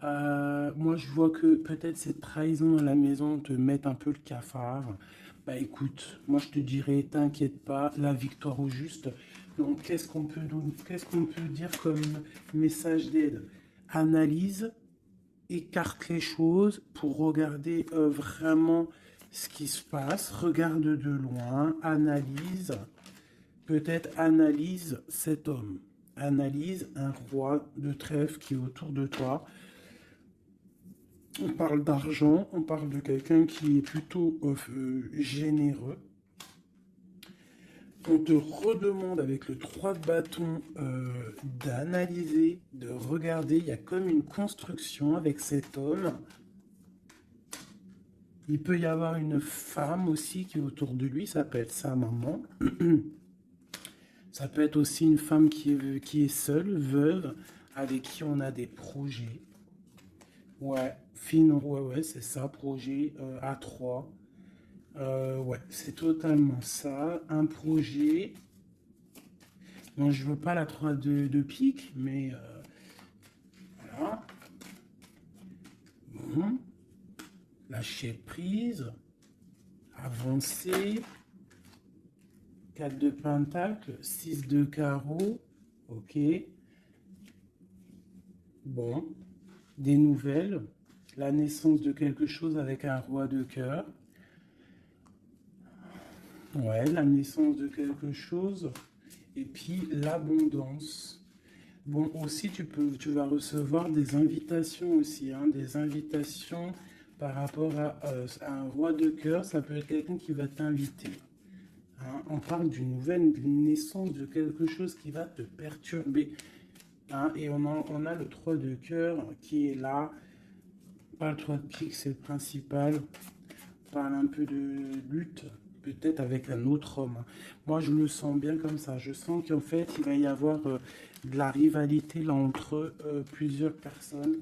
Moi, je vois que peut-être cette trahison à la maison te met un peu le cafard. Bah écoute, moi je te dirais, t'inquiète pas, la victoire au juste. Donc, qu'est-ce qu'on peut dire comme message d'aide? Analyse, écarte les choses pour regarder vraiment ce qui se passe. Regarde de loin, analyse, peut-être analyse cet homme. Analyse un roi de trèfle qui est autour de toi. On parle d'argent, on parle de quelqu'un qui est plutôt généreux. On te redemande avec le 3 de bâton d'analyser, de regarder. Il y a comme une construction avec cet homme. Il peut y avoir une femme aussi qui est autour de lui, ça peut être sa maman. Ça peut être aussi une femme qui est seule, veuve, avec qui on a des projets. Ouais, ouais, c'est ça, projet A3. Ouais, c'est totalement ça. Un projet. Bon, je veux pas la 3 de pique, mais voilà. Bon. Lâcher prise. Avancer. 4 de pentacle. 6 de carreau. Ok. Bon. Des nouvelles. La naissance de quelque chose avec un roi de cœur. Ouais, la naissance de quelque chose. Et puis l'abondance. Bon, aussi, tu vas recevoir des invitations aussi, hein, des invitations par rapport à un roi de cœur. Ça peut être quelqu'un qui va t'inviter. Hein. On parle d'une naissance de quelque chose qui va te perturber. Hein. Et on a le 3 de cœur qui est là. Pas le 3 de pique, c'est le principal. On parle un peu de lutte, peut-être avec un autre homme. Moi, je le sens bien comme ça. Je sens qu'en fait, il va y avoir de la rivalité là entre plusieurs personnes.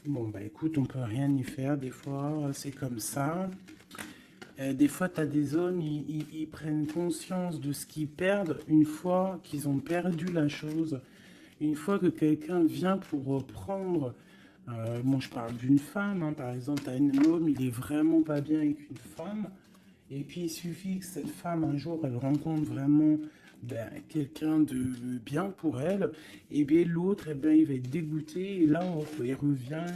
Bon, bah écoute, on peut rien y faire. Des fois, c'est comme ça. Des fois, tu as des hommes, ils prennent conscience de ce qu'ils perdent une fois qu'ils ont perdu la chose. Une fois que quelqu'un vient pour reprendre, bon, je parle d'une femme, hein, par exemple, tu as un homme, il est vraiment pas bien avec une femme, et puis il suffit que cette femme, un jour, elle rencontre vraiment ben, quelqu'un de bien pour elle, et bien l'autre, eh ben, il va être dégoûté, et là, il revient,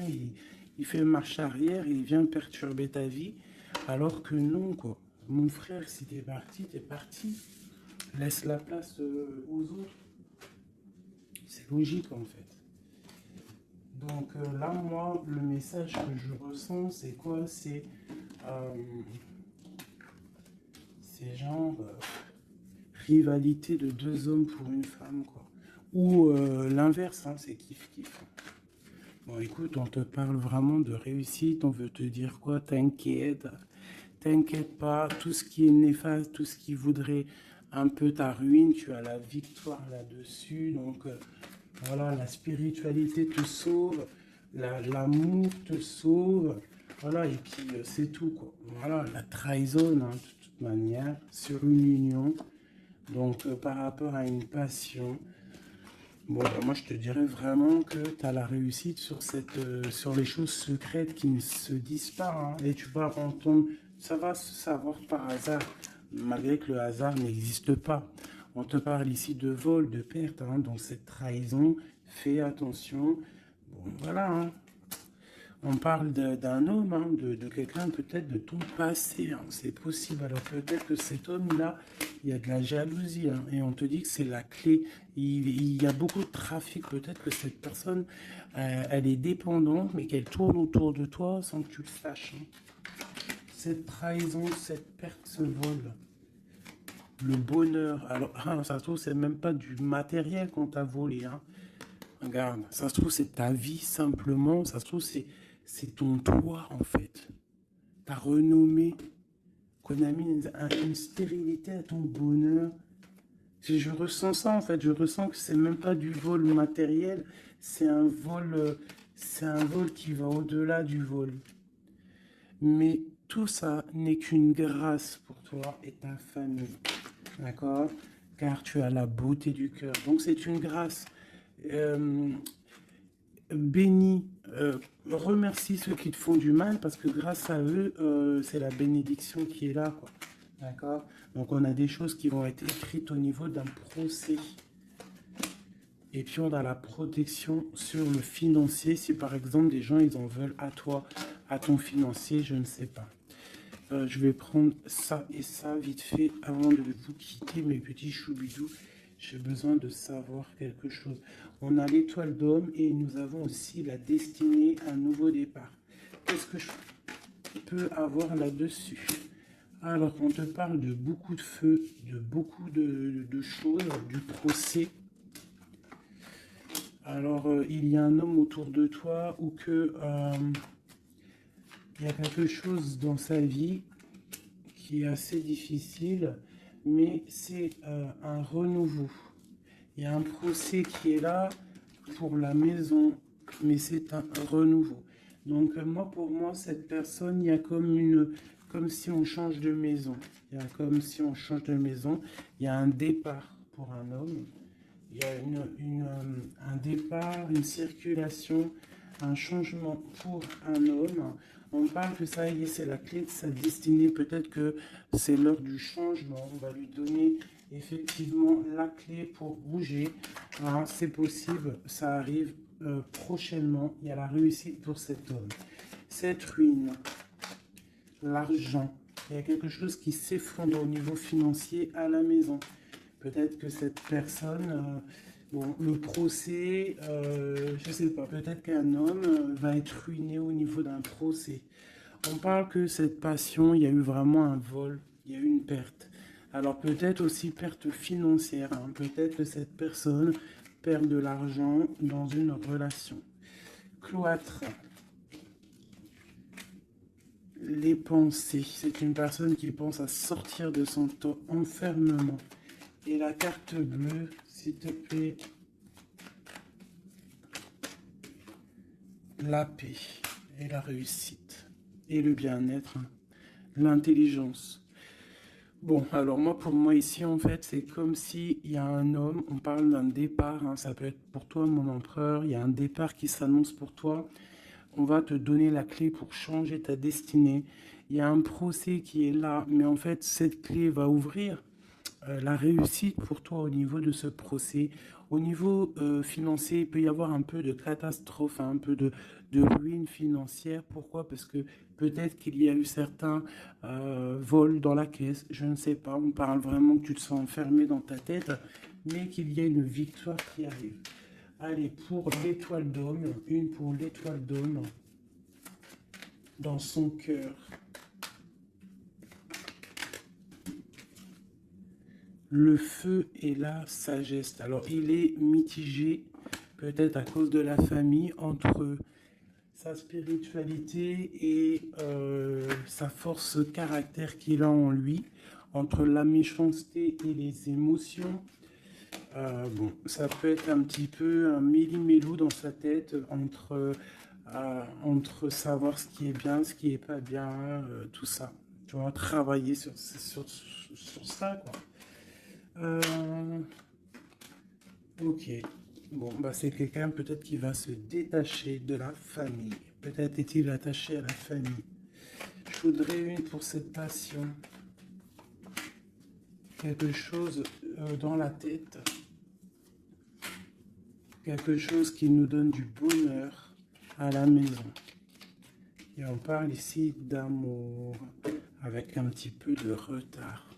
il fait marche arrière, il vient perturber ta vie, alors que non, quoi. Mon frère, si t'es parti, t'es parti. Laisse la place aux autres. C'est logique, en fait. Donc là, moi, le message que je ressens, c'est quoi? Euh, c'est genre rivalité de deux hommes pour une femme, quoi. Ou l'inverse, hein, c'est kiff-kiff. Bon, écoute, on te parle vraiment de réussite, on veut te dire quoi? T'inquiète, t'inquiète pas, tout ce qui est néfaste, tout ce qui voudrait un peu ta ruine, tu as la victoire là-dessus. Donc voilà, la spiritualité te sauve, l'amour te sauve. Voilà, et puis c'est tout, quoi. Voilà, la trahison, hein, de toute manière, sur une union. Donc par rapport à une passion, bon, bah, moi je te dirais vraiment que tu as la réussite sur, sur les choses secrètes qui ne se disent pas, hein. Et tu vas entendre, ça va se savoir par hasard, malgré que le hasard n'existe pas. On te parle ici de vol, de perte, hein, donc cette trahison, fais attention. Bon, voilà, hein. On parle d'un homme, hein, de quelqu'un peut-être de ton passé, hein, c'est possible. Alors peut-être que cet homme-là, il y a de la jalousie, hein, et on te dit que c'est la clé. Il y a beaucoup de trafic, peut-être que cette personne, elle est dépendante, mais qu'elle tourne autour de toi sans que tu le saches, hein. Cette trahison, cette perte, ce vol, le bonheur. Alors, ah, ça se trouve, c'est même pas du matériel qu'on t'a volé, hein. Regarde, ça se trouve, c'est ta vie simplement. Ça se trouve, c'est ton toi, en fait. Ta renommée, qu'on a mis une stérilité à ton bonheur. Si je ressens ça, en fait, je ressens que c'est même pas du vol matériel, c'est un vol qui va au-delà du vol. Mais tout ça n'est qu'une grâce pour toi et ta famille, d'accord? Car tu as la beauté du cœur. Donc c'est une grâce. Euh, Bénis, remercie ceux qui te font du mal parce que grâce à eux, c'est la bénédiction qui est là, quoi. D'accord? Donc on a des choses qui vont être écrites au niveau d'un procès. Et puis on a la protection sur le financier. Si par exemple des gens ils en veulent à toi, à ton financier, je ne sais pas. Je vais prendre ça et ça vite fait avant de vous quitter, mes petits choubidous. J'ai besoin de savoir quelque chose. On a l'étoile d'homme et nous avons aussi la destinée, un nouveau départ. Qu'est-ce que je peux avoir là-dessus? Alors, on te parle de beaucoup de feu, de beaucoup de choses, du procès. Alors, il y a un homme autour de toi ou que il y a quelque chose dans sa vie qui est assez difficile, mais c'est un renouveau. Il y a un procès qui est là pour la maison, mais c'est un renouveau. Donc moi, pour moi, cette personne, il y a comme si on change de maison. Il y a comme si on change de maison. Il y a un départ pour un homme. Il y a un départ, une circulation, un changement pour un homme. On parle que ça y est, c'est la clé de sa destinée. Peut-être que c'est l'heure du changement. On va lui donner effectivement la clé pour bouger. Hein, c'est possible, ça arrive prochainement. Il y a la réussite pour cet homme. Cette ruine, l'argent, il y a quelque chose qui s'effondre au niveau financier à la maison. Peut-être que cette personne, bon, le procès, je ne sais pas, peut-être qu'un homme va être ruiné au niveau d'un procès. On parle que cette passion, il y a eu vraiment un vol, il y a eu une perte. Alors peut-être aussi perte financière, hein. Peut-être que cette personne perd de l'argent dans une relation. Cloître, les pensées. C'est une personne qui pense à sortir de son enfermement. Et la carte bleue, s'il te plaît. la paix et la réussite et le bien-être, hein, l'intelligence. Bon, alors moi, pour moi ici, en fait, c'est comme s'il y a un homme, on parle d'un départ, hein, ça peut être pour toi, mon empereur, il y a un départ qui s'annonce pour toi, on va te donner la clé pour changer ta destinée, il y a un procès qui est là, mais en fait, cette clé va ouvrir la réussite pour toi au niveau de ce procès. Au niveau financier, il peut y avoir un peu de catastrophe, hein, un peu de ruine financière. Pourquoi? Parce que peut-être qu'il y a eu certains vols dans la caisse, je ne sais pas. On parle vraiment que tu te sens enfermé dans ta tête, mais qu'il y a une victoire qui arrive. Allez, pour l'étoile d'homme, une pour l'étoile d'homme dans son cœur. Le feu et la sagesse. Alors, il est mitigé, peut-être à cause de la famille, entre sa spiritualité et sa force caractère qu'il a en lui, entre la méchanceté et les émotions. Bon, ça peut être un petit peu un méli-mélou dans sa tête entre savoir ce qui est bien, ce qui est pas bien, tout ça. Tu vois, travailler sur ça, quoi. Ok. Bon, bah c'est quelqu'un peut-être qui va se détacher de la famille. Peut-être est-il attaché à la famille. Je voudrais une pour cette passion. Quelque chose dans la tête. Quelque chose qui nous donne du bonheur à la maison. Et on parle ici d'amour avec un petit peu de retard.